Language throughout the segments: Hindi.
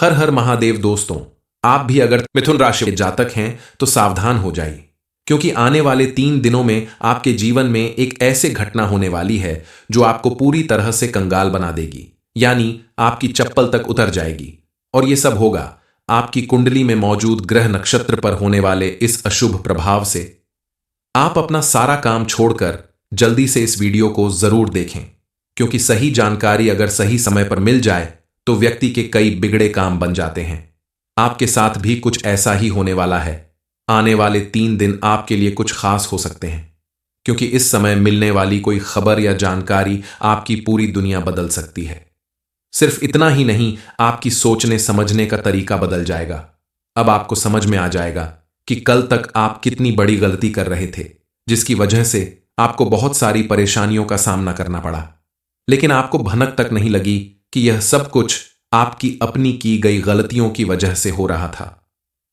हर हर महादेव दोस्तों। आप भी अगर मिथुन राशि के जातक हैं तो सावधान हो जाइए, क्योंकि आने वाले 3 दिनों में आपके जीवन में एक ऐसे घटना होने वाली है जो आपको पूरी तरह से कंगाल बना देगी, यानी आपकी चप्पल तक उतर जाएगी। और ये सब होगा आपकी कुंडली में मौजूद ग्रह नक्षत्र पर होने वाले इस अशुभ प्रभाव से। आप अपना सारा काम छोड़कर जल्दी से इस वीडियो को जरूर देखें, क्योंकि सही जानकारी अगर सही समय पर मिल जाए तो व्यक्ति के कई बिगड़े काम बन जाते हैं। आपके साथ भी कुछ ऐसा ही होने वाला है। आने वाले 3 दिन आपके लिए कुछ खास हो सकते हैं, क्योंकि इस समय मिलने वाली कोई खबर या जानकारी आपकी पूरी दुनिया बदल सकती है। सिर्फ इतना ही नहीं, आपकी सोचने समझने का तरीका बदल जाएगा। अब आपको समझ में आ जाएगा कि कल तक आप कितनी बड़ी गलती कर रहे थे, जिसकी वजह से आपको बहुत सारी परेशानियों का सामना करना पड़ा। लेकिन आपको भनक तक नहीं लगी कि यह सब कुछ आपकी अपनी की गई गलतियों की वजह से हो रहा था,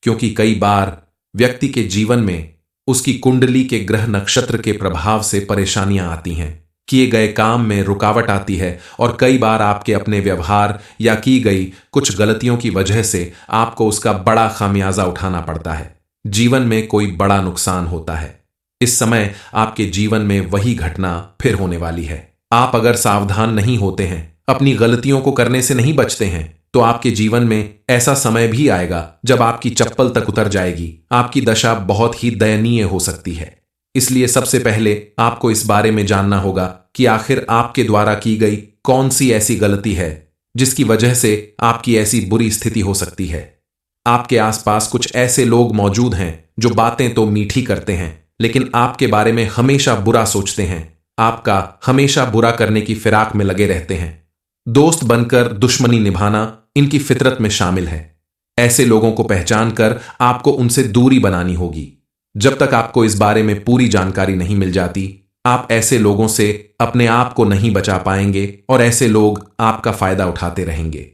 क्योंकि कई बार व्यक्ति के जीवन में उसकी कुंडली के ग्रह नक्षत्र के प्रभाव से परेशानियां आती हैं, किए गए काम में रुकावट आती है, और कई बार आपके अपने व्यवहार या की गई कुछ गलतियों की वजह से आपको उसका बड़ा खामियाजा उठाना पड़ता है। जीवन में कोई बड़ा नुकसान होता है। इस समय आपके जीवन में वही घटना फिर होने वाली है। आप अगर सावधान नहीं होते हैं, अपनी गलतियों को करने से नहीं बचते हैं, तो आपके जीवन में ऐसा समय भी आएगा जब आपकी चप्पल तक उतर जाएगी। आपकी दशा बहुत ही दयनीय हो सकती है। इसलिए सबसे पहले आपको इस बारे में जानना होगा कि आखिर आपके द्वारा की गई कौन सी ऐसी गलती है जिसकी वजह से आपकी ऐसी बुरी स्थिति हो सकती है। आपके आसपास कुछ ऐसे लोग मौजूद हैं जो बातें तो मीठी करते हैं, लेकिन आपके बारे में हमेशा बुरा सोचते हैं, आपका हमेशा बुरा करने की फिराक में लगे रहते हैं। दोस्त बनकर दुश्मनी निभाना इनकी फितरत में शामिल है। ऐसे लोगों को पहचान कर आपको उनसे दूरी बनानी होगी। जब तक आपको इस बारे में पूरी जानकारी नहीं मिल जाती, आप ऐसे लोगों से अपने आप को नहीं बचा पाएंगे और ऐसे लोग आपका फायदा उठाते रहेंगे।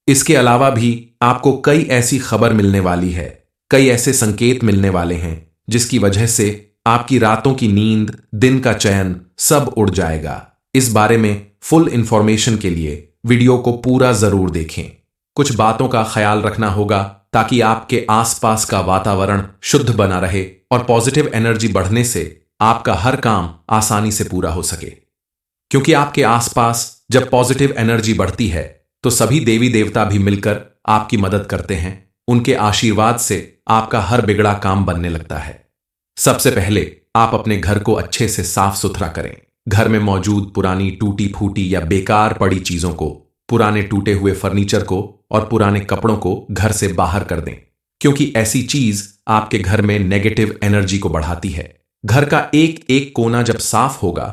इसके अलावा भी आपको कई ऐसी खबर मिलने वाली है, कई ऐसे संकेत मिलने वाले हैं जिसकी वजह से आपकी रातों की नींद, दिन का चैन सब उड़ जाएगा। इस बारे में फुल इंफॉर्मेशन के लिए वीडियो को पूरा जरूर देखें। कुछ बातों का ख्याल रखना होगा ताकि आपके आसपास का वातावरण शुद्ध बना रहे और पॉजिटिव एनर्जी बढ़ने से आपका हर काम आसानी से पूरा हो सके। क्योंकि आपके आसपास जब पॉजिटिव एनर्जी बढ़ती है तो सभी देवी देवता भी मिलकर आपकी मदद करते हैं। उनके आशीर्वाद से आपका हर बिगड़ा काम बनने लगता है। सबसे पहले आप अपने घर को अच्छे से साफ सुथरा करें। घर में मौजूद पुरानी टूटी फूटी या बेकार पड़ी चीजों को, पुराने टूटे हुए फर्नीचर को और पुराने कपड़ों को घर से बाहर कर दें, क्योंकि ऐसी चीज आपके घर में नेगेटिव एनर्जी को बढ़ाती है। घर का एक एक कोना जब साफ होगा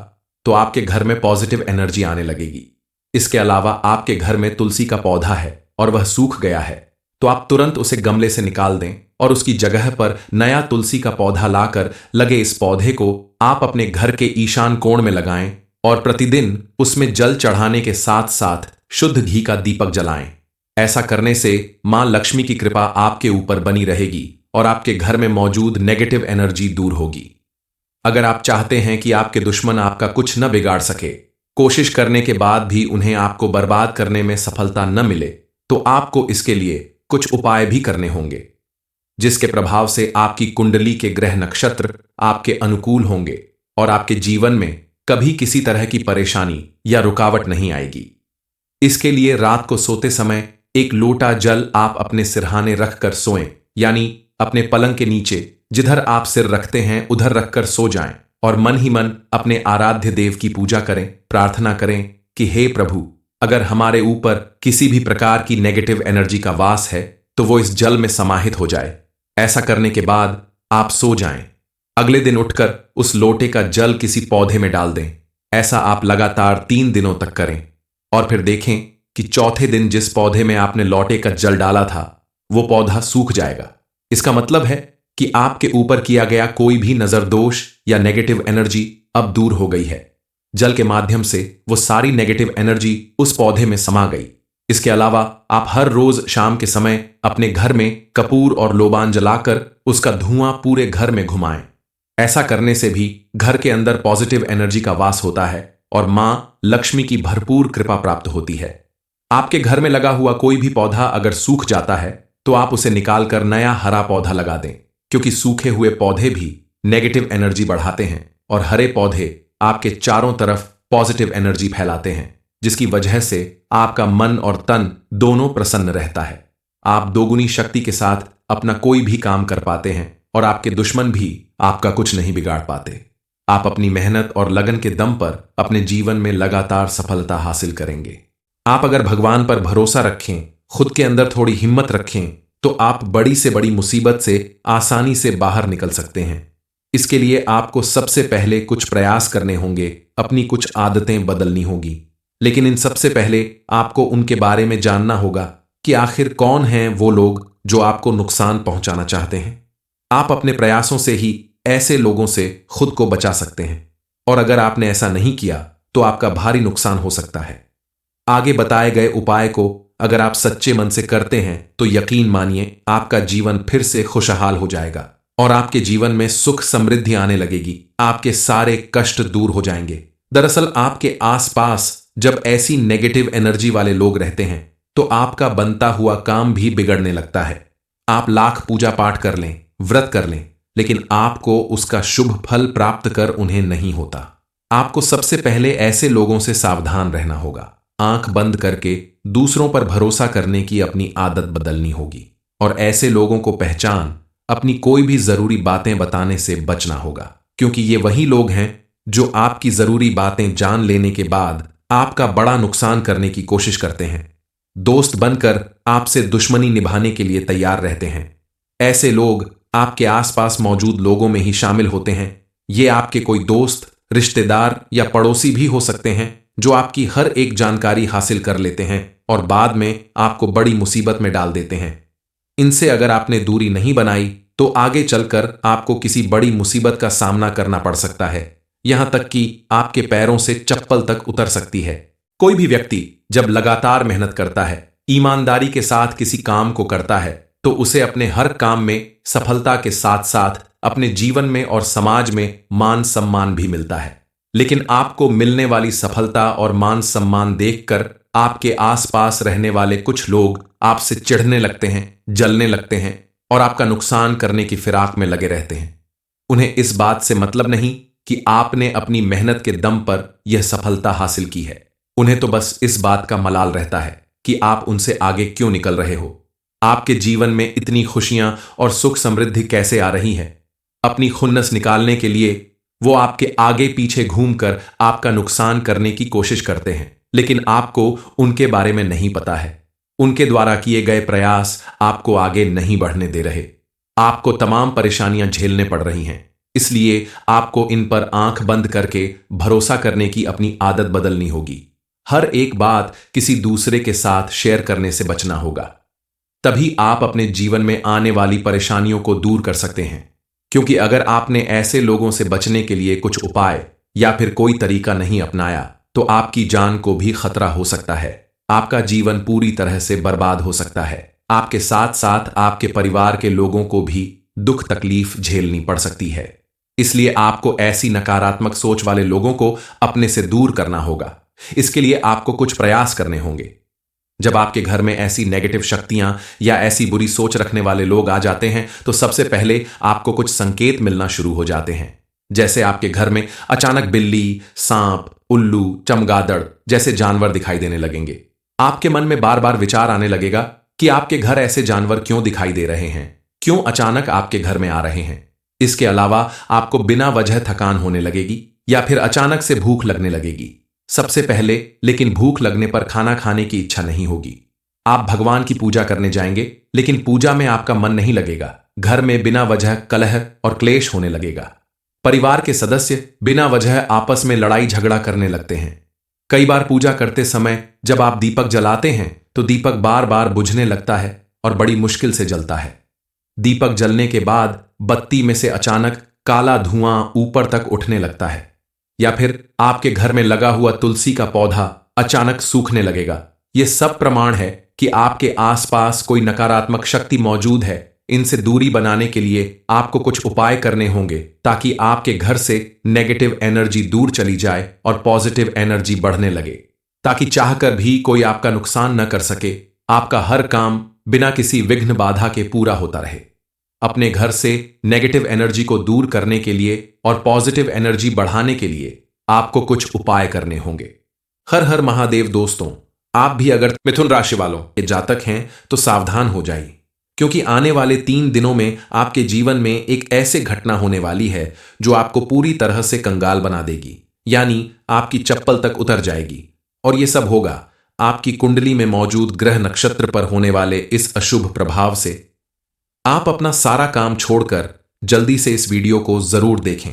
तो आपके घर में पॉजिटिव एनर्जी आने लगेगी। इसके अलावा आपके घर में तुलसी का पौधा है और वह सूख गया है, तो आप तुरंत उसे गमले से निकाल दें और उसकी जगह पर नया तुलसी का पौधा लाकर लगे इस पौधे को आप अपने घर के ईशान कोण में लगाएं और प्रतिदिन उसमें जल चढ़ाने के साथ साथ शुद्ध घी का दीपक जलाएं। ऐसा करने से मां लक्ष्मी की कृपा आपके ऊपर बनी रहेगी और आपके घर में मौजूद नेगेटिव एनर्जी दूर होगी। अगर आप चाहते हैं कि आपके दुश्मन आपका कुछ न बिगाड़ सके, कोशिश करने के बाद भी उन्हें आपको बर्बाद करने में सफलता न मिले, तो आपको इसके लिए कुछ उपाय भी करने होंगे, जिसके प्रभाव से आपकी कुंडली के ग्रह नक्षत्र आपके अनुकूल होंगे और आपके जीवन में कभी किसी तरह की परेशानी या रुकावट नहीं आएगी। इसके लिए रात को सोते समय एक लोटा जल आप अपने सिरहाने रखकर सोएं, यानी अपने पलंग के नीचे जिधर आप सिर रखते हैं उधर रखकर सो जाएं और मन ही मन अपने आराध्य देव की पूजा करें, प्रार्थना करें कि हे प्रभु, अगर हमारे ऊपर किसी भी प्रकार की नेगेटिव एनर्जी का वास है तो वो इस जल में समाहित हो जाए। ऐसा करने के बाद आप सो जाएं। अगले दिन उठकर उस लोटे का जल किसी पौधे में डाल दें। ऐसा आप लगातार 3 दिनों तक करें और फिर देखें कि चौथे दिन जिस पौधे में आपने लोटे का जल डाला था वो पौधा सूख जाएगा। इसका मतलब है कि आपके ऊपर किया गया कोई भी नजर दोष या नेगेटिव एनर्जी अब दूर हो गई है। जल के माध्यम से वो सारी नेगेटिव एनर्जी उस पौधे में समा गई। इसके अलावा आप हर रोज शाम के समय अपने घर में कपूर और लोबान जलाकर उसका धुआं पूरे घर में घुमाएं। ऐसा करने से भी घर के अंदर पॉजिटिव एनर्जी का वास होता है और मां लक्ष्मी की भरपूर कृपा प्राप्त होती है। आपके घर में लगा हुआ कोई भी पौधा अगर सूख जाता है तो आप उसे निकालकर नया हरा पौधा लगा दें, क्योंकि सूखे हुए पौधे भी नेगेटिव एनर्जी बढ़ाते हैं और हरे पौधे आपके चारों तरफ पॉजिटिव एनर्जी फैलाते हैं, जिसकी वजह से आपका मन और तन दोनों प्रसन्न रहता है। आप दोगुनी शक्ति के साथ अपना कोई भी काम कर पाते हैं और आपके दुश्मन भी आपका कुछ नहीं बिगाड़ पाते। आप अपनी मेहनत और लगन के दम पर अपने जीवन में लगातार सफलता हासिल करेंगे। आप अगर भगवान पर भरोसा रखें, खुद के अंदर थोड़ी हिम्मत रखें, तो आप बड़ी से बड़ी मुसीबत से आसानी से बाहर निकल सकते हैं। इसके लिए आपको सबसे पहले कुछ प्रयास करने होंगे, अपनी कुछ आदतें बदलनी होगी। लेकिन इन सबसे पहले आपको उनके बारे में जानना होगा कि आखिर कौन हैं वो लोग जो आपको नुकसान पहुंचाना चाहते हैं। आप अपने प्रयासों से ही ऐसे लोगों से खुद को बचा सकते हैं, और अगर आपने ऐसा नहीं किया तो आपका भारी नुकसान हो सकता है। आगे बताए गए उपाय को अगर आप सच्चे मन से करते हैं तो यकीन मानिए आपका जीवन फिर से खुशहाल हो जाएगा और आपके जीवन में सुख समृद्धि आने लगेगी। आपके सारे कष्ट दूर हो जाएंगे। दरअसल आपके आसपास जब ऐसी नेगेटिव एनर्जी वाले लोग रहते हैं तो आपका बनता हुआ काम भी बिगड़ने लगता है। आप लाख पूजा पाठ कर लें, व्रत कर लें, लेकिन आपको उसका शुभ फल प्राप्त कर उन्हें नहीं होता। आपको सबसे पहले ऐसे लोगों से सावधान रहना होगा। आंख बंद करके दूसरों पर भरोसा करने की अपनी आदत बदलनी होगी और ऐसे लोगों को पहचान अपनी कोई भी जरूरी बातें बताने से बचना होगा, क्योंकि ये वही लोग हैं जो आपकी जरूरी बातें जान लेने के बाद आपका बड़ा नुकसान करने की कोशिश करते हैं। दोस्त बनकर आपसे दुश्मनी निभाने के लिए तैयार रहते हैं। ऐसे लोग आपके आसपास मौजूद लोगों में ही शामिल होते हैं। ये आपके कोई दोस्त, रिश्तेदार या पड़ोसी भी हो सकते हैं जो आपकी हर एक जानकारी हासिल कर लेते हैं और बाद में आपको बड़ी मुसीबत में डाल देते हैं। इनसे अगर आपने दूरी नहीं बनाई तो आगे चलकर आपको किसी बड़ी मुसीबत का सामना करना पड़ सकता है, यहां तक कि आपके पैरों से चप्पल तक उतर सकती है। कोई भी व्यक्ति जब लगातार मेहनत करता है, ईमानदारी के साथ किसी काम को करता है, तो उसे अपने हर काम में सफलता के साथ साथ अपने जीवन में और समाज में मान सम्मान भी मिलता है। लेकिन आपको मिलने वाली सफलता और मान सम्मान देखकर आपके आसपास रहने वाले कुछ लोग आपसे चिढ़ने लगते हैं, जलने लगते हैं और आपका नुकसान करने की फिराक में लगे रहते हैं। उन्हें इस बात से मतलब नहीं कि आपने अपनी मेहनत के दम पर यह सफलता हासिल की है। उन्हें तो बस इस बात का मलाल रहता है कि आप उनसे आगे क्यों निकल रहे हो। आपके जीवन में इतनी खुशियां और सुख समृद्धि कैसे आ रही है। अपनी खुन्नस निकालने के लिए वो आपके आगे पीछे घूमकर आपका नुकसान करने की कोशिश करते हैं, लेकिन आपको उनके बारे में नहीं पता है। उनके द्वारा किए गए प्रयास आपको आगे नहीं बढ़ने दे रहे। आपको तमाम परेशानियां झेलने पड़ रही हैं, इसलिए आपको इन पर आंख बंद करके भरोसा करने की अपनी आदत बदलनी होगी। हर एक बात किसी दूसरे के साथ शेयर करने से बचना होगा, तभी आप अपने जीवन में आने वाली परेशानियों को दूर कर सकते हैं। क्योंकि अगर आपने ऐसे लोगों से बचने के लिए कुछ उपाय या फिर कोई तरीका नहीं अपनाया तो आपकी जान को भी खतरा हो सकता है। आपका जीवन पूरी तरह से बर्बाद हो सकता है। आपके साथ साथ आपके परिवार के लोगों को भी दुख तकलीफ झेलनी पड़ सकती है। इसलिए आपको ऐसी नकारात्मक सोच वाले लोगों को अपने से दूर करना होगा। इसके लिए आपको कुछ प्रयास करने होंगे। जब आपके घर में ऐसी नेगेटिव शक्तियां या ऐसी बुरी सोच रखने वाले लोग आ जाते हैं तो सबसे पहले आपको कुछ संकेत मिलना शुरू हो जाते हैं। जैसे आपके घर में अचानक बिल्ली, सांप, उल्लू, चमगादड़ जैसे जानवर दिखाई देने लगेंगे। आपके मन में बार बार विचार आने लगेगा कि आपके घर ऐसे जानवर क्यों दिखाई दे रहे हैं, क्यों अचानक आपके घर में आ रहे हैं। इसके अलावा आपको बिना वजह थकान होने लगेगी या फिर अचानक से भूख लगने लगेगी। सबसे पहले लेकिन भूख लगने पर खाना खाने की इच्छा नहीं होगी। आप भगवान की पूजा करने जाएंगे लेकिन पूजा में आपका मन नहीं लगेगा। घर में बिना वजह कलह और क्लेश होने लगेगा। परिवार के सदस्य बिना वजह आपस में लड़ाई झगड़ा करने लगते हैं। कई बार पूजा करते समय जब आप दीपक जलाते हैं तो दीपक बार बार बुझने लगता है और बड़ी मुश्किल से जलता है। दीपक जलने के बाद बत्ती में से अचानक काला धुआं ऊपर तक उठने लगता है। या फिर आपके घर में लगा हुआ तुलसी का पौधा अचानक सूखने लगेगा। यह सब प्रमाण है कि आपके आसपास कोई नकारात्मक शक्ति मौजूद है। इनसे दूरी बनाने के लिए आपको कुछ उपाय करने होंगे ताकि आपके घर से नेगेटिव एनर्जी दूर चली जाए और पॉजिटिव एनर्जी बढ़ने लगे। ताकि चाहकर भी कोई आपका नुकसान न कर सके। आपका हर काम बिना किसी विघ्न बाधा के पूरा होता रहे। अपने घर से नेगेटिव एनर्जी को दूर करने के लिए और पॉजिटिव एनर्जी बढ़ाने के लिए आपको कुछ उपाय करने होंगे। हर हर महादेव दोस्तों, आप भी अगर मिथुन राशि वालों के जातक हैं तो सावधान हो जाइए, क्योंकि आने वाले 3 दिनों में आपके जीवन में एक ऐसे घटना होने वाली है जो आपको पूरी तरह से कंगाल बना देगी, यानी आपकी चप्पल तक उतर जाएगी। और यह सब होगा आपकी कुंडली में मौजूद ग्रह नक्षत्र पर होने वाले इस अशुभ प्रभाव से। आप अपना सारा काम छोड़कर जल्दी से इस वीडियो को जरूर देखें,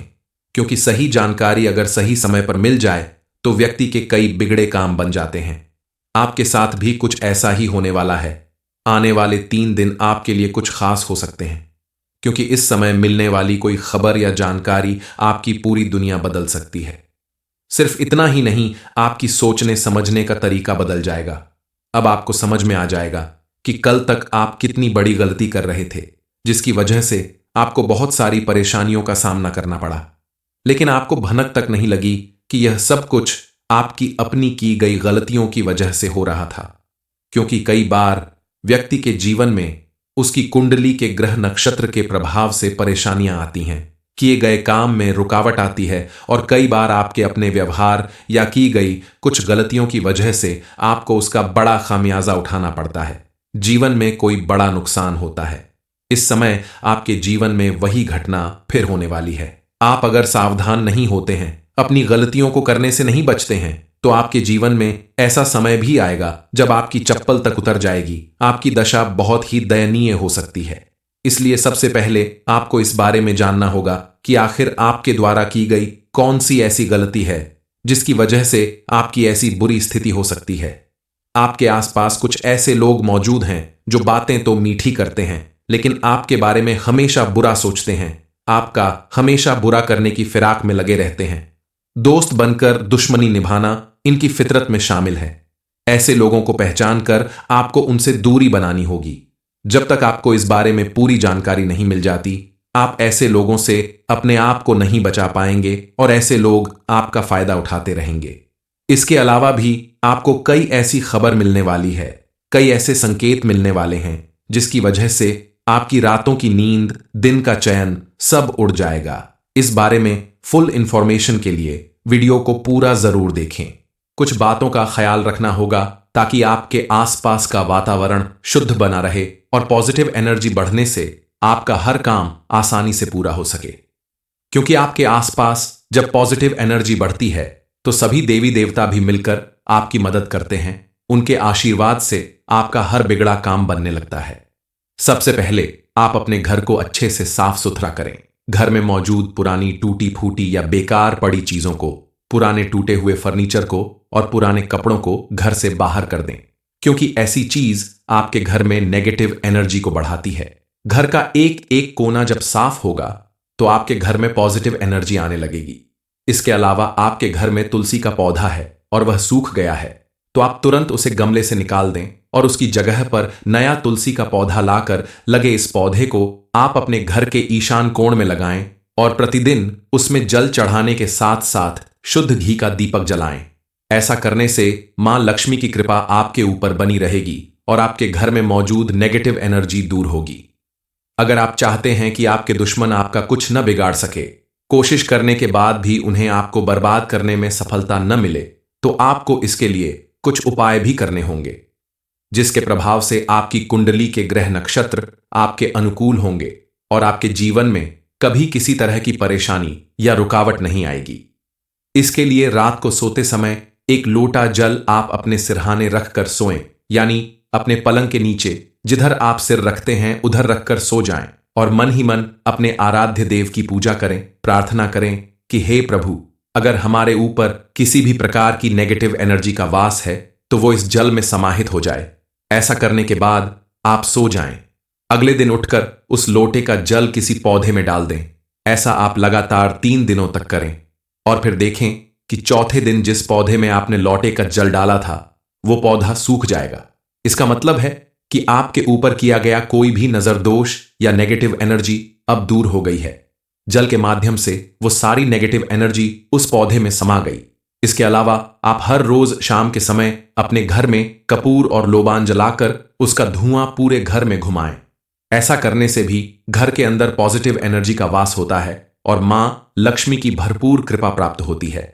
क्योंकि सही जानकारी अगर सही समय पर मिल जाए तो व्यक्ति के कई बिगड़े काम बन जाते हैं। आपके साथ भी कुछ ऐसा ही होने वाला है। आने वाले 3 दिन आपके लिए कुछ खास हो सकते हैं, क्योंकि इस समय मिलने वाली कोई खबर या जानकारी आपकी पूरी दुनिया बदल सकती है। सिर्फ इतना ही नहीं, आपकी सोचने समझने का तरीका बदल जाएगा। अब आपको समझ में आ जाएगा कि कल तक आप कितनी बड़ी गलती कर रहे थे, जिसकी वजह से आपको बहुत सारी परेशानियों का सामना करना पड़ा। लेकिन आपको भनक तक नहीं लगी कि यह सब कुछ आपकी अपनी की गई गलतियों की वजह से हो रहा था, क्योंकि कई बार व्यक्ति के जीवन में उसकी कुंडली के ग्रह नक्षत्र के प्रभाव से परेशानियां आती हैं, किए गए काम में रुकावट आती है, और कई बार आपके अपने व्यवहार या की गई कुछ गलतियों की वजह से आपको उसका बड़ा खामियाजा उठाना पड़ता है। जीवन में कोई बड़ा नुकसान होता है। इस समय आपके जीवन में वही घटना फिर होने वाली है। आप अगर सावधान नहीं होते हैं, अपनी गलतियों को करने से नहीं बचते हैं, तो आपके जीवन में ऐसा समय भी आएगा जब आपकी चप्पल तक उतर जाएगी। आपकी दशा बहुत ही दयनीय हो सकती है। इसलिए सबसे पहले आपको इस बारे में जानना होगा कि आखिर आपके द्वारा की गई कौन सी ऐसी गलती है जिसकी वजह से आपकी ऐसी बुरी स्थिति हो सकती है। आपके आसपास कुछ ऐसे लोग मौजूद हैं जो बातें तो मीठी करते हैं, लेकिन आपके बारे में हमेशा बुरा सोचते हैं, आपका हमेशा बुरा करने की फिराक में लगे रहते हैं। दोस्त बनकर दुश्मनी निभाना इनकी फितरत में शामिल है। ऐसे लोगों को पहचान कर आपको उनसे दूरी बनानी होगी। जब तक आपको इस बारे में पूरी जानकारी नहीं मिल जाती, आप ऐसे लोगों से अपने आप को नहीं बचा पाएंगे और ऐसे लोग आपका फायदा उठाते रहेंगे। इसके अलावा भी आपको कई ऐसी खबर मिलने वाली है, कई ऐसे संकेत मिलने वाले हैं जिसकी वजह से आपकी रातों की नींद, दिन का चयन सब उड़ जाएगा। इस बारे में फुल इंफॉर्मेशन के लिए वीडियो को पूरा जरूर देखें। कुछ बातों का ख्याल रखना होगा ताकि आपके आसपास का वातावरण शुद्ध बना रहे और पॉजिटिव एनर्जी बढ़ने से आपका हर काम आसानी से पूरा हो सके। क्योंकि आपके आसपास जब पॉजिटिव एनर्जी बढ़ती है तो सभी देवी देवता भी मिलकर आपकी मदद करते हैं। उनके आशीर्वाद से आपका हर बिगड़ा काम बनने लगता है। सबसे पहले आप अपने घर को अच्छे से साफ सुथरा करें। घर में मौजूद पुरानी टूटी फूटी या बेकार पड़ी चीजों को, पुराने टूटे हुए फर्नीचर को और पुराने कपड़ों को घर से बाहर कर दें, क्योंकि ऐसी चीज आपके घर में नेगेटिव एनर्जी को बढ़ाती है। घर का एक एक कोना जब साफ होगा तो आपके घर में पॉजिटिव एनर्जी आने लगेगी। इसके अलावा आपके घर में तुलसी का पौधा है और वह सूख गया है, तो आप तुरंत उसे गमले से निकाल दें और उसकी जगह पर नया तुलसी का पौधा लाकर लगे इस पौधे को आप अपने घर के ईशान कोण में लगाएं और प्रतिदिन उसमें जल चढ़ाने के साथ साथ शुद्ध घी का दीपक जलाएं। ऐसा करने से मां लक्ष्मी की कृपा आपके ऊपर बनी रहेगी और आपके घर में मौजूद नेगेटिव एनर्जी दूर होगी। अगर आप चाहते हैं कि आपके दुश्मन आपका कुछ न बिगाड़ सके, कोशिश करने के बाद भी उन्हें आपको बर्बाद करने में सफलता न मिले, तो आपको इसके लिए कुछ उपाय भी करने होंगे, जिसके प्रभाव से आपकी कुंडली के ग्रह नक्षत्र आपके अनुकूल होंगे और आपके जीवन में कभी किसी तरह की परेशानी या रुकावट नहीं आएगी। इसके लिए रात को सोते समय एक लोटा जल आप अपने सिरहाने रखकर सोएं, यानी अपने पलंग के नीचे जिधर आप सिर रखते हैं उधर रखकर सो जाएं और मन ही मन अपने आराध्य देव की पूजा करें, प्रार्थना करें कि हे प्रभु, अगर हमारे ऊपर किसी भी प्रकार की नेगेटिव एनर्जी का वास है तो वो इस जल में समाहित हो जाए। ऐसा करने के बाद आप सो जाएं। अगले दिन उठकर उस लोटे का जल किसी पौधे में डाल दें। ऐसा आप लगातार 3 दिनों तक करें और फिर देखें कि चौथे दिन जिस पौधे में आपने लोटे का जल डाला था वो पौधा सूख जाएगा। इसका मतलब है कि आपके ऊपर किया गया कोई भी नजर दोष या नेगेटिव एनर्जी अब दूर हो गई है। जल के माध्यम से वो सारी नेगेटिव एनर्जी उस पौधे में समा गई इसके अलावा आप हर रोज शाम के समय अपने घर में कपूर और लोबान जलाकर उसका धुआं पूरे घर में घुमाएं। ऐसा करने से भी घर के अंदर पॉजिटिव एनर्जी का वास होता है और मां लक्ष्मी की भरपूर कृपा प्राप्त होती है।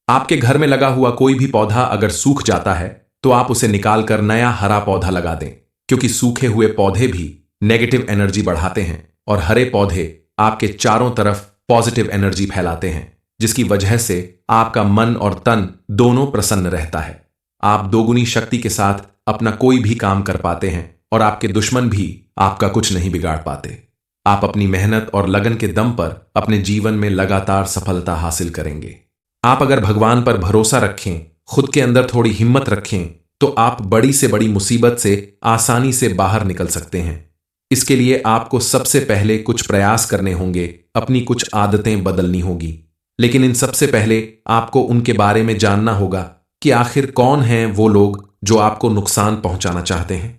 आपके घर में लगा हुआ कोई भी पौधा अगर सूख जाता है तो आप उसे निकालकर नया हरा पौधा लगा दें, क्योंकि सूखे हुए पौधे भी नेगेटिव एनर्जी बढ़ाते हैं और हरे पौधे आपके चारों तरफ पॉजिटिव एनर्जी फैलाते हैं, जिसकी वजह से आपका मन और तन दोनों प्रसन्न रहता है। आप दोगुनी शक्ति के साथ अपना कोई भी काम कर पाते हैं और आपके दुश्मन भी आपका कुछ नहीं बिगाड़ पाते। आप अपनी मेहनत और लगन के दम पर अपने जीवन में लगातार सफलता हासिल करेंगे। आप अगर भगवान पर भरोसा रखें, खुद के अंदर थोड़ी हिम्मत रखें, तो आप बड़ी से बड़ी मुसीबत से आसानी से बाहर निकल सकते हैं। इसके लिए आपको सबसे पहले कुछ प्रयास करने होंगे, अपनी कुछ आदतें बदलनी होगी। लेकिन इन सबसे पहले आपको उनके बारे में जानना होगा कि आखिर कौन हैं वो लोग जो आपको नुकसान पहुंचाना चाहते हैं।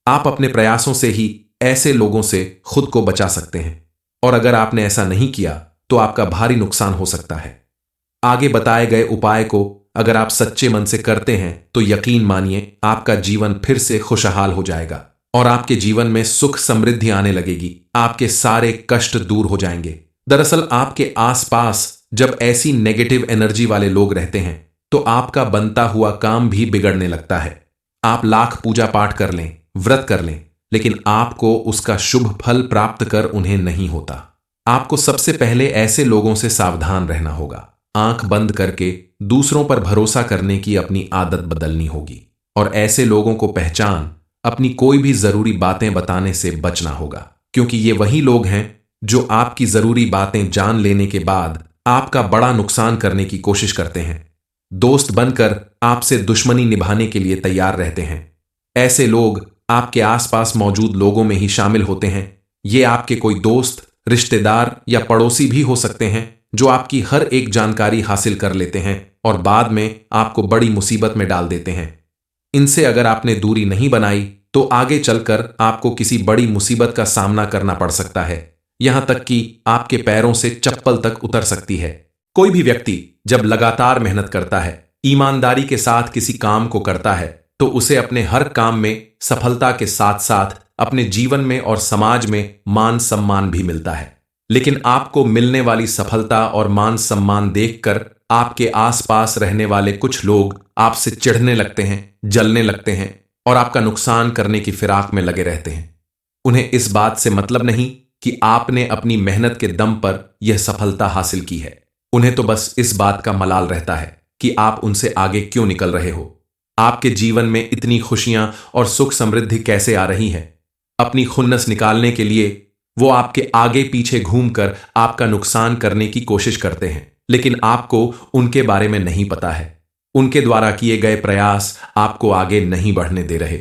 आप अपने प्रयासों से ही ऐसे लोगों से खुद को बचा सकते हैं, और अगर आपने ऐसा नहीं किया तो आपका भारी नुकसान हो सकता है। आगे बताए गए उपाय को अगर आप सच्चे मन से करते हैं तो यकीन मानिए आपका जीवन फिर से खुशहाल हो जाएगा और आपके जीवन में सुख समृद्धि आने लगेगी। आपके सारे कष्ट दूर हो जाएंगे। दरअसल आपके आसपास जब ऐसी नेगेटिव एनर्जी वाले लोग रहते हैं तो आपका बनता हुआ काम भी बिगड़ने लगता है। आप लाख पूजा पाठ कर लें, व्रत कर लें, लेकिन आपको उसका शुभ फल प्राप्त कर उन्हें नहीं होता। आपको सबसे पहले ऐसे लोगों से सावधान रहना होगा। आंख बंद करके दूसरों पर भरोसा करने की अपनी आदत बदलनी होगी और ऐसे लोगों को पहचान अपनी कोई भी जरूरी बातें बताने से बचना होगा, क्योंकि ये वही लोग हैं जो आपकी जरूरी बातें जान लेने के बाद आपका बड़ा नुकसान करने की कोशिश करते हैं। दोस्त बनकर आपसे दुश्मनी निभाने के लिए तैयार रहते हैं। ऐसे लोग आपके आसपास मौजूद लोगों में ही शामिल होते हैं। ये आपके कोई दोस्त, रिश्तेदार या पड़ोसी भी हो सकते हैं जो आपकी हर एक जानकारी हासिल कर लेते हैं और बाद में आपको बड़ी मुसीबत में डाल देते हैं। इनसे अगर आपने दूरी नहीं बनाई तो आगे चलकर आपको किसी बड़ी मुसीबत का सामना करना पड़ सकता है, यहां तक कि आपके पैरों से चप्पल तक उतर सकती है। कोई भी व्यक्ति जब लगातार मेहनत करता है, ईमानदारी के साथ किसी काम को करता है, तो उसे अपने हर काम में सफलता के साथ साथ अपने जीवन में और समाज में मान सम्मान भी मिलता है। लेकिन आपको मिलने वाली सफलता और मान सम्मान देखकर आपके आसपास रहने वाले कुछ लोग आपसे चिढ़ने लगते हैं, जलने लगते हैं और आपका नुकसान करने की फिराक में लगे रहते हैं। उन्हें इस बात से मतलब नहीं कि आपने अपनी मेहनत के दम पर यह सफलता हासिल की है। उन्हें तो बस इस बात का मलाल रहता है कि आप उनसे आगे क्यों निकल रहे हो। आपके जीवन में इतनी खुशियां और सुख समृद्धि कैसे आ रही है। अपनी खुन्नस निकालने के लिए वो आपके आगे पीछे घूमकर आपका नुकसान करने की कोशिश करते हैं, लेकिन आपको उनके बारे में नहीं पता है। उनके द्वारा किए गए प्रयास आपको आगे नहीं बढ़ने दे रहे।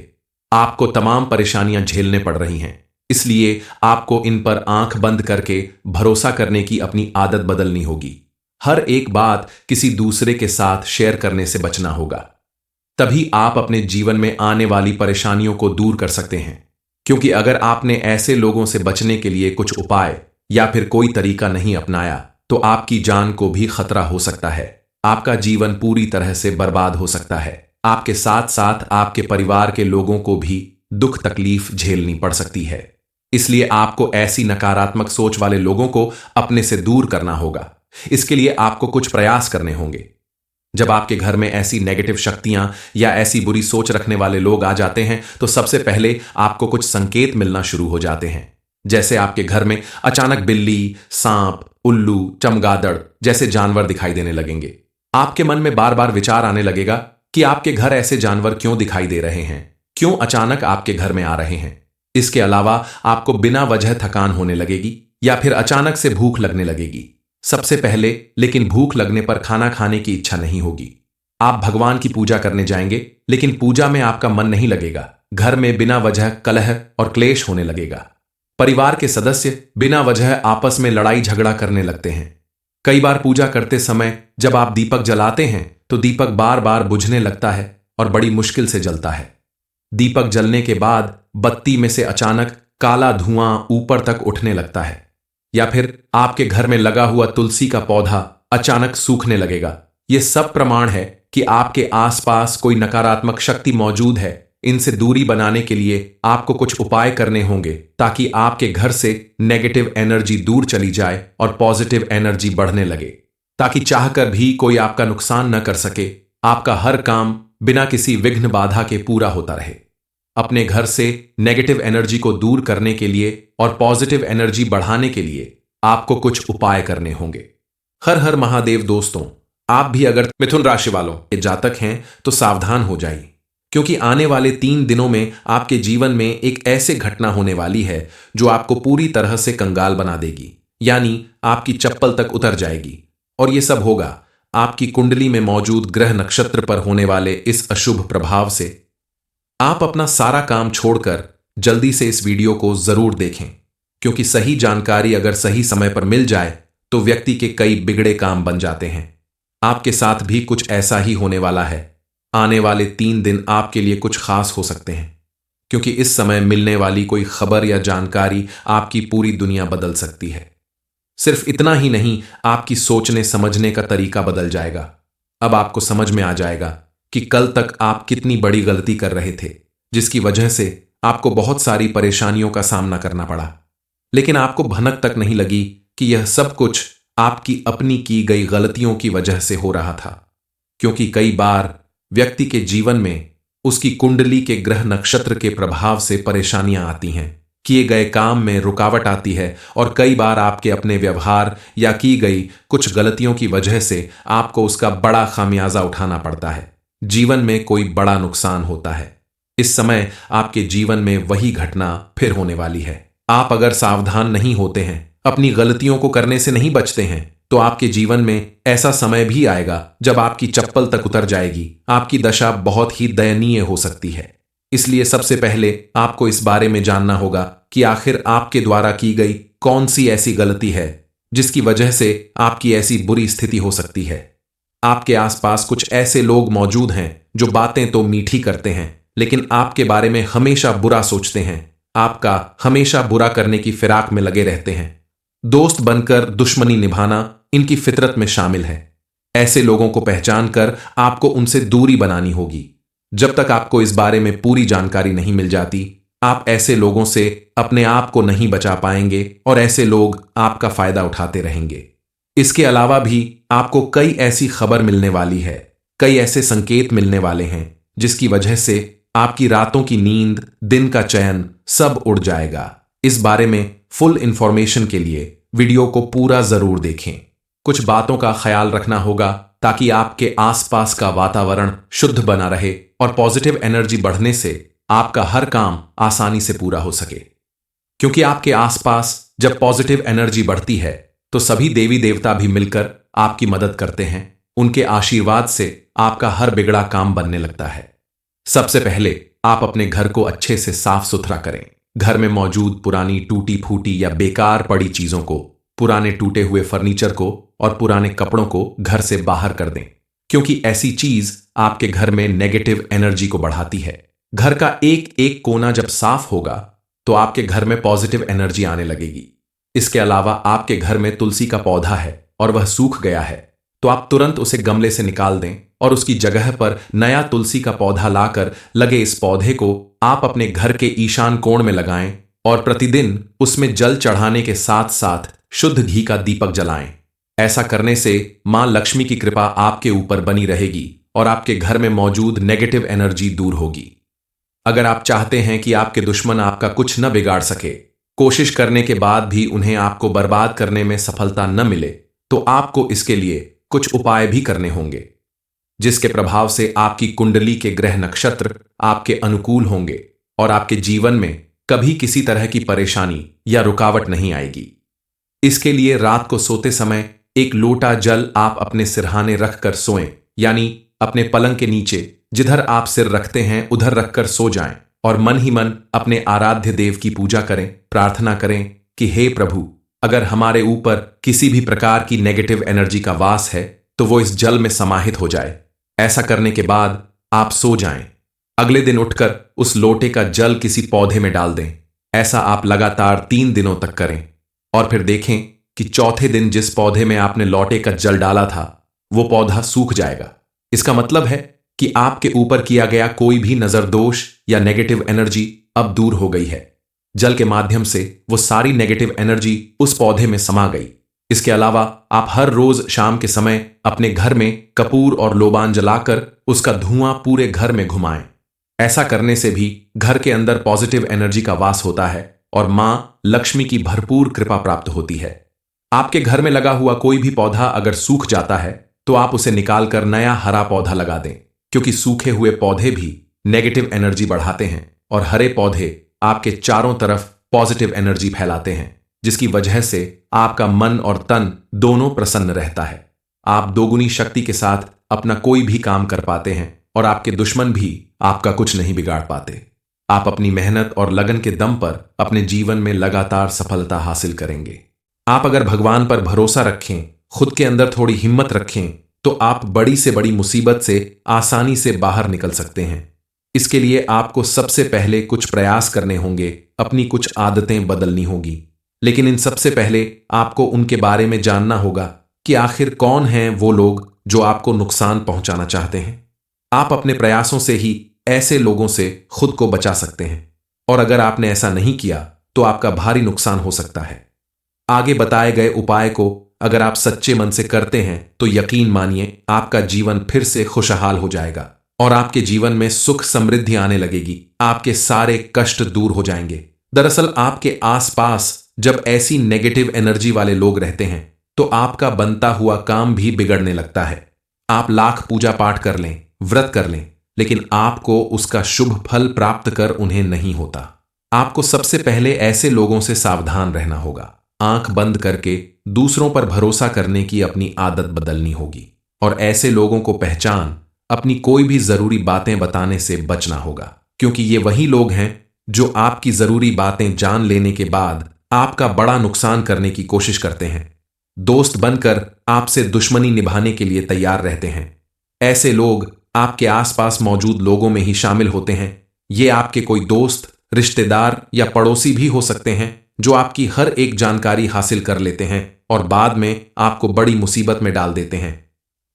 आपको तमाम परेशानियां झेलने पड़ रही हैं, इसलिए आपको इन पर आंख बंद करके भरोसा करने की अपनी आदत बदलनी होगी। हर एक बात किसी दूसरे के साथ शेयर करने से बचना होगा। तभी आप अपने जीवन में आने वाली परेशानियों को दूर कर सकते हैं, क्योंकि अगर आपने ऐसे लोगों से बचने के लिए कुछ उपाय या फिर कोई तरीका नहीं अपनाया तो आपकी जान को भी खतरा हो सकता है। आपका जीवन पूरी तरह से बर्बाद हो सकता है। आपके साथ साथ आपके परिवार के लोगों को भी दुख तकलीफ झेलनी पड़ सकती है। इसलिए आपको ऐसी नकारात्मक सोच वाले लोगों को अपने से दूर करना होगा। इसके लिए आपको कुछ प्रयास करने होंगे। जब आपके घर में ऐसी नेगेटिव शक्तियां या ऐसी बुरी सोच रखने वाले लोग आ जाते हैं तो सबसे पहले आपको कुछ संकेत मिलना शुरू हो जाते हैं। जैसे आपके घर में अचानक बिल्ली, सांप, उल्लू, चमगादड़ जैसे जानवर दिखाई देने लगेंगे। आपके मन में बार बार विचार आने लगेगा कि आपके घर ऐसे जानवर क्यों दिखाई दे रहे हैं, क्यों अचानक आपके घर में आ रहे हैं। इसके अलावा आपको बिना वजह थकान होने लगेगी या फिर अचानक से भूख लगने लगेगी। सबसे पहले लेकिन भूख लगने पर खाना खाने की इच्छा नहीं होगी। आप भगवान की पूजा करने जाएंगे लेकिन पूजा में आपका मन नहीं लगेगा। घर में बिना वजह कलह और क्लेश होने लगेगा। परिवार के सदस्य बिना वजह आपस में लड़ाई झगड़ा करने लगते हैं। कई बार पूजा करते समय जब आप दीपक जलाते हैं तो दीपक बार बार बुझने लगता है और बड़ी मुश्किल से जलता है। दीपक जलने के बाद बत्ती में से अचानक काला धुआं ऊपर तक उठने लगता है, या फिर आपके घर में लगा हुआ तुलसी का पौधा अचानक सूखने लगेगा। ये सब प्रमाण है कि आपके आसपास कोई नकारात्मक शक्ति मौजूद है। इनसे दूरी बनाने के लिए आपको कुछ उपाय करने होंगे ताकि आपके घर से नेगेटिव एनर्जी दूर चली जाए और पॉजिटिव एनर्जी बढ़ने लगे, ताकि चाहकर भी कोई आपका नुकसान न कर सके। आपका हर काम बिना किसी विघ्न बाधा के पूरा होता रहे। अपने घर से नेगेटिव एनर्जी को दूर करने के लिए और पॉजिटिव एनर्जी बढ़ाने के लिए आपको कुछ उपाय करने होंगे। हर हर महादेव दोस्तों, आप भी अगर मिथुन राशि वालों के जातक हैं तो सावधान हो जाइए, क्योंकि आने वाले 3 दिनों में आपके जीवन में एक ऐसे घटना होने वाली है जो आपको पूरी तरह से कंगाल बना देगी, यानी आपकी चप्पल तक उतर जाएगी। और ये सब होगा आपकी कुंडली में मौजूद ग्रह नक्षत्र पर होने वाले इस अशुभ प्रभाव से। आप अपना सारा काम छोड़कर जल्दी से इस वीडियो को जरूर देखें, क्योंकि सही जानकारी अगर सही समय पर मिल जाए तो व्यक्ति के कई बिगड़े काम बन जाते हैं। आपके साथ भी कुछ ऐसा ही होने वाला है। आने वाले 3 दिन आपके लिए कुछ खास हो सकते हैं, क्योंकि इस समय मिलने वाली कोई खबर या जानकारी आपकी पूरी दुनिया बदल सकती है। सिर्फ इतना ही नहीं, आपकी सोचने समझने का तरीका बदल जाएगा। अब आपको समझ में आ जाएगा कि कल तक आप कितनी बड़ी गलती कर रहे थे, जिसकी वजह से आपको बहुत सारी परेशानियों का सामना करना पड़ा। लेकिन आपको भनक तक नहीं लगी कि यह सब कुछ आपकी अपनी की गई गलतियों की वजह से हो रहा था, क्योंकि कई बार व्यक्ति के जीवन में उसकी कुंडली के ग्रह नक्षत्र के प्रभाव से परेशानियां आती हैं, किए गए काम में रुकावट आती है, और कई बार आपके अपने व्यवहार या की गई कुछ गलतियों की वजह से आपको उसका बड़ा खामियाजा उठाना पड़ता है। जीवन में कोई बड़ा नुकसान होता है। इस समय आपके जीवन में वही घटना फिर होने वाली है। आप अगर सावधान नहीं होते हैं, अपनी गलतियों को करने से नहीं बचते हैं, तो आपके जीवन में ऐसा समय भी आएगा जब आपकी चप्पल तक उतर जाएगी। आपकी दशा बहुत ही दयनीय हो सकती है। इसलिए सबसे पहले आपको इस बारे में जानना होगा कि आखिर आपके द्वारा की गई कौन सी ऐसी गलती है जिसकी वजह से आपकी ऐसी बुरी स्थिति हो सकती है। आपके आसपास कुछ ऐसे लोग मौजूद हैं जो बातें तो मीठी करते हैं, लेकिन आपके बारे में हमेशा बुरा सोचते हैं, आपका हमेशा बुरा करने की फिराक में लगे रहते हैं। दोस्त बनकर दुश्मनी निभाना इनकी फितरत में शामिल है। ऐसे लोगों को पहचान कर आपको उनसे दूरी बनानी होगी। जब तक आपको इस बारे में पूरी जानकारी नहीं मिल जाती, आप ऐसे लोगों से अपने आप को नहीं बचा पाएंगे और ऐसे लोग आपका फायदा उठाते रहेंगे। इसके अलावा भी आपको कई ऐसी खबर मिलने वाली है, कई ऐसे संकेत मिलने वाले हैं जिसकी वजह से आपकी रातों की नींद, दिन का चयन सब उड़ जाएगा। इस बारे में फुल इंफॉर्मेशन के लिए वीडियो को पूरा जरूर देखें। कुछ बातों का ख्याल रखना होगा ताकि आपके आसपास का वातावरण शुद्ध बना रहे और पॉजिटिव एनर्जी बढ़ने से आपका हर काम आसानी से पूरा हो सके। क्योंकि आपके आसपास जब पॉजिटिव एनर्जी बढ़ती है तो सभी देवी देवता भी मिलकर आपकी मदद करते हैं। उनके आशीर्वाद से आपका हर बिगड़ा काम बनने लगता है। सबसे पहले आप अपने घर को अच्छे से साफ सुथरा करें। घर में मौजूद पुरानी टूटी फूटी या बेकार पड़ी चीजों को, पुराने टूटे हुए फर्नीचर को और पुराने कपड़ों को घर से बाहर कर दें, क्योंकि ऐसी चीज आपके घर में नेगेटिव एनर्जी को बढ़ाती है। घर का एक एक कोना जब साफ होगा तो आपके घर में पॉजिटिव एनर्जी आने लगेगी। इसके अलावा आपके घर में तुलसी का पौधा है और वह सूख गया है, तो आप तुरंत उसे गमले से निकाल दें और उसकी जगह पर नया तुलसी का पौधा लाकर लगे इस पौधे को आप अपने घर के ईशान कोण में लगाएं और प्रतिदिन उसमें जल चढ़ाने के साथ साथ शुद्ध घी का दीपक जलाएं। ऐसा करने से मां लक्ष्मी की कृपा आपके ऊपर बनी रहेगी और आपके घर में मौजूद नेगेटिव एनर्जी दूर होगी। अगर आप चाहते हैं कि आपके दुश्मन आपका कुछ न बिगाड़ सके, कोशिश करने के बाद भी उन्हें आपको बर्बाद करने में सफलता न मिले, तो आपको इसके लिए कुछ उपाय भी करने होंगे, जिसके प्रभाव से आपकी कुंडली के ग्रह नक्षत्र आपके अनुकूल होंगे और आपके जीवन में कभी किसी तरह की परेशानी या रुकावट नहीं आएगी। इसके लिए रात को सोते समय एक लोटा जल आप अपने सिरहाने रखकर सोएं, यानी अपने पलंग के नीचे जिधर आप सिर रखते हैं उधर रखकर सो जाएं और मन ही मन अपने आराध्य देव की पूजा करें, प्रार्थना करें कि हे प्रभु, अगर हमारे ऊपर किसी भी प्रकार की नेगेटिव एनर्जी का वास है तो वो इस जल में समाहित हो जाए। ऐसा करने के बाद आप सो जाएं। अगले दिन उठकर उस लोटे का जल किसी पौधे में डाल दें। ऐसा आप लगातार 3 दिनों तक करें और फिर देखें कि चौथे दिन जिस पौधे में आपने लोटे का जल डाला था वो पौधा सूख जाएगा। इसका मतलब है कि आपके ऊपर किया गया कोई भी नजर दोष या नेगेटिव एनर्जी अब दूर हो गई है। जल के माध्यम से वो सारी नेगेटिव एनर्जी उस पौधे में समा गई। इसके अलावा आप हर रोज शाम के समय अपने घर में कपूर और लोबान जलाकर उसका धुआं पूरे घर में घुमाएं। ऐसा करने से भी घर के अंदर पॉजिटिव एनर्जी का वास होता है और मां लक्ष्मी की भरपूर कृपा प्राप्त होती है। आपके घर में लगा हुआ कोई भी पौधा अगर सूख जाता है तो आप उसे निकालकर नया हरा पौधा लगा दें, क्योंकि सूखे हुए पौधे भी नेगेटिव एनर्जी बढ़ाते हैं और हरे पौधे आपके चारों तरफ पॉजिटिव एनर्जी फैलाते हैं, जिसकी वजह से आपका मन और तन दोनों प्रसन्न रहता है। आप दोगुनी शक्ति के साथ अपना कोई भी काम कर पाते हैं और आपके दुश्मन भी आपका कुछ नहीं बिगाड़ पाते। आप अपनी मेहनत और लगन के दम पर अपने जीवन में लगातार सफलता हासिल करेंगे। आप अगर भगवान पर भरोसा रखें, खुद के अंदर थोड़ी हिम्मत रखें, तो आप बड़ी से बड़ी मुसीबत से आसानी से बाहर निकल सकते हैं। इसके लिए आपको सबसे पहले कुछ प्रयास करने होंगे, अपनी कुछ आदतें बदलनी होगी। लेकिन इन सबसे पहले आपको उनके बारे में जानना होगा कि आखिर कौन हैं वो लोग जो आपको नुकसान पहुंचाना चाहते हैं। आप अपने प्रयासों से ही ऐसे लोगों से खुद को बचा सकते हैं, और अगर आपने ऐसा नहीं किया तो आपका भारी नुकसान हो सकता है। आगे बताए गए उपाय को अगर आप सच्चे मन से करते हैं तो यकीन मानिए आपका जीवन फिर से खुशहाल हो जाएगा और आपके जीवन में सुख समृद्धि आने लगेगी। आपके सारे कष्ट दूर हो जाएंगे। दरअसल आपके आसपास जब ऐसी नेगेटिव एनर्जी वाले लोग रहते हैं तो आपका बनता हुआ काम भी बिगड़ने लगता है। आप लाख पूजा पाठ कर लें, व्रत कर लें, लेकिन आपको उसका शुभ फल प्राप्त कर उन्हें नहीं होता। आपको सबसे पहले ऐसे लोगों से सावधान रहना होगा। आंख बंद करके दूसरों पर भरोसा करने की अपनी आदत बदलनी होगी और ऐसे लोगों को पहचान अपनी कोई भी जरूरी बातें बताने से बचना होगा, क्योंकि ये वही लोग हैं जो आपकी जरूरी बातें जान लेने के बाद आपका बड़ा नुकसान करने की कोशिश करते हैं। दोस्त बनकर आपसे दुश्मनी निभाने के लिए तैयार रहते हैं। ऐसे लोग आपके आसपास मौजूद लोगों में ही शामिल होते हैं। ये आपके कोई दोस्त, रिश्तेदार या पड़ोसी भी हो सकते हैं जो आपकी हर एक जानकारी हासिल कर लेते हैं और बाद में आपको बड़ी मुसीबत में डाल देते हैं।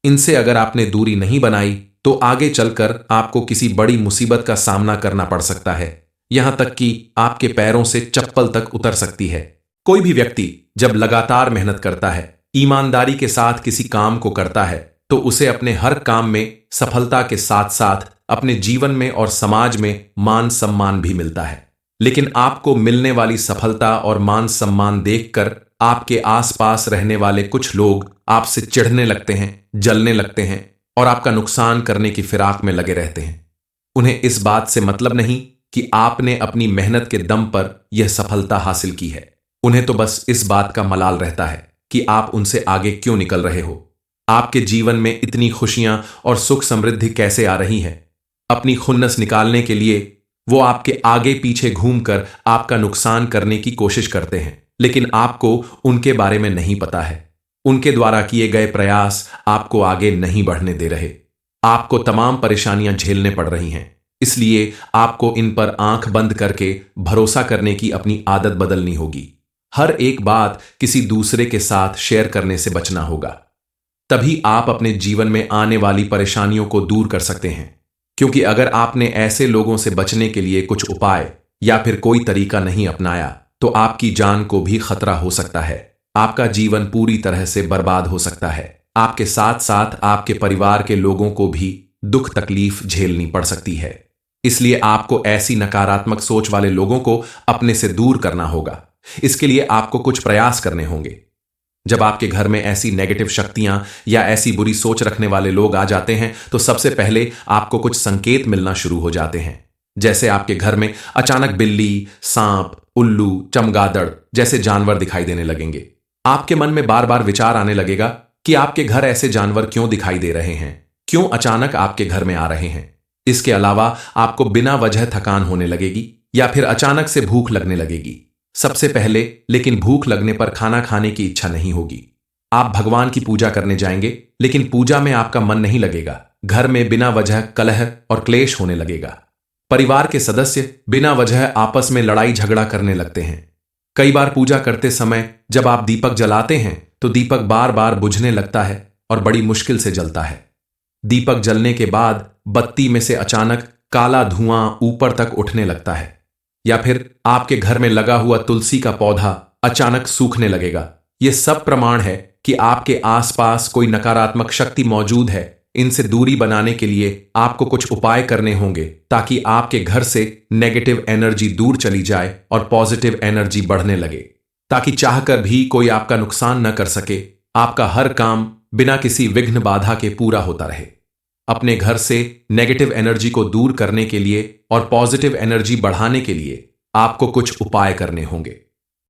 इनसे अगर आपने दूरी नहीं बनाई तो आगे चलकर आपको किसी बड़ी मुसीबत का सामना करना पड़ सकता है, यहां तक कि आपके पैरों से चप्पल तक उतर सकती है। कोई भी व्यक्ति जब लगातार मेहनत करता है, ईमानदारी के साथ किसी काम को करता है, तो उसे अपने हर काम में सफलता के साथ साथ अपने जीवन में और समाज में मान सम्मान भी मिलता है। लेकिन आपको मिलने वाली सफलता और मान सम्मान देखकर आपके आसपास रहने वाले कुछ लोग आपसे चिढ़ने लगते हैं, जलने लगते हैं और आपका नुकसान करने की फिराक में लगे रहते हैं। उन्हें इस बात से मतलब नहीं कि आपने अपनी मेहनत के दम पर यह सफलता हासिल की है। उन्हें तो बस इस बात का मलाल रहता है कि आप उनसे आगे क्यों निकल रहे हो। आपके जीवन में इतनी खुशियां और सुख समृद्धि कैसे आ रही है। अपनी खुन्नस निकालने के लिए वो आपके आगे पीछे घूमकर आपका नुकसान करने की कोशिश करते हैं, लेकिन आपको उनके बारे में नहीं पता है। उनके द्वारा किए गए प्रयास आपको आगे नहीं बढ़ने दे रहे। आपको तमाम परेशानियां झेलने पड़ रही हैं, इसलिए आपको इन पर आंख बंद करके भरोसा करने की अपनी आदत बदलनी होगी। हर एक बात किसी दूसरे के साथ शेयर करने से बचना होगा। तभी आप अपने जीवन में आने वाली परेशानियों को दूर कर सकते हैं, क्योंकि अगर आपने ऐसे लोगों से बचने के लिए कुछ उपाय या फिर कोई तरीका नहीं अपनाया तो आपकी जान को भी खतरा हो सकता है। आपका जीवन पूरी तरह से बर्बाद हो सकता है। आपके साथ साथ आपके परिवार के लोगों को भी दुख तकलीफ झेलनी पड़ सकती है। इसलिए आपको ऐसी नकारात्मक सोच वाले लोगों को अपने से दूर करना होगा। इसके लिए आपको कुछ प्रयास करने होंगे। जब आपके घर में ऐसी नेगेटिव शक्तियां या ऐसी बुरी सोच रखने वाले लोग आ जाते हैं तो सबसे पहले आपको कुछ संकेत मिलना शुरू हो जाते हैं। जैसे आपके घर में अचानक बिल्ली, सांप, उल्लू, चमगादड़ जैसे जानवर दिखाई देने लगेंगे। आपके मन में बार बार विचार आने लगेगा कि आपके घर ऐसे जानवर क्यों दिखाई दे रहे हैं, क्यों अचानक आपके घर में आ रहे हैं। इसके अलावा आपको बिना वजह थकान होने लगेगी या फिर अचानक से भूख लगने लगेगी। सबसे पहले लेकिन भूख लगने पर खाना खाने की इच्छा नहीं होगी। आप भगवान की पूजा करने जाएंगे लेकिन पूजा में आपका मन नहीं लगेगा। घर में बिना वजह कलह और क्लेश होने लगेगा। परिवार के सदस्य बिना वजह आपस में लड़ाई झगड़ा करने लगते हैं। कई बार पूजा करते समय जब आप दीपक जलाते हैं तो दीपक बार बार बुझने लगता है और बड़ी मुश्किल से जलता है। दीपक जलने के बाद बत्ती में से अचानक काला धुआं ऊपर तक उठने लगता है। या फिर आपके घर में लगा हुआ तुलसी का पौधा अचानक सूखने लगेगा। यह सब प्रमाण है कि आपके आसपास कोई नकारात्मक शक्ति मौजूद है। इनसे दूरी बनाने के लिए आपको कुछ उपाय करने होंगे ताकि आपके घर से नेगेटिव एनर्जी दूर चली जाए और पॉजिटिव एनर्जी बढ़ने लगे, ताकि चाहकर भी कोई आपका नुकसान न कर सके। आपका हर काम बिना किसी विघ्न बाधा के पूरा होता रहे। अपने घर से नेगेटिव एनर्जी को दूर करने के लिए और पॉजिटिव एनर्जी बढ़ाने के लिए आपको कुछ उपाय करने होंगे।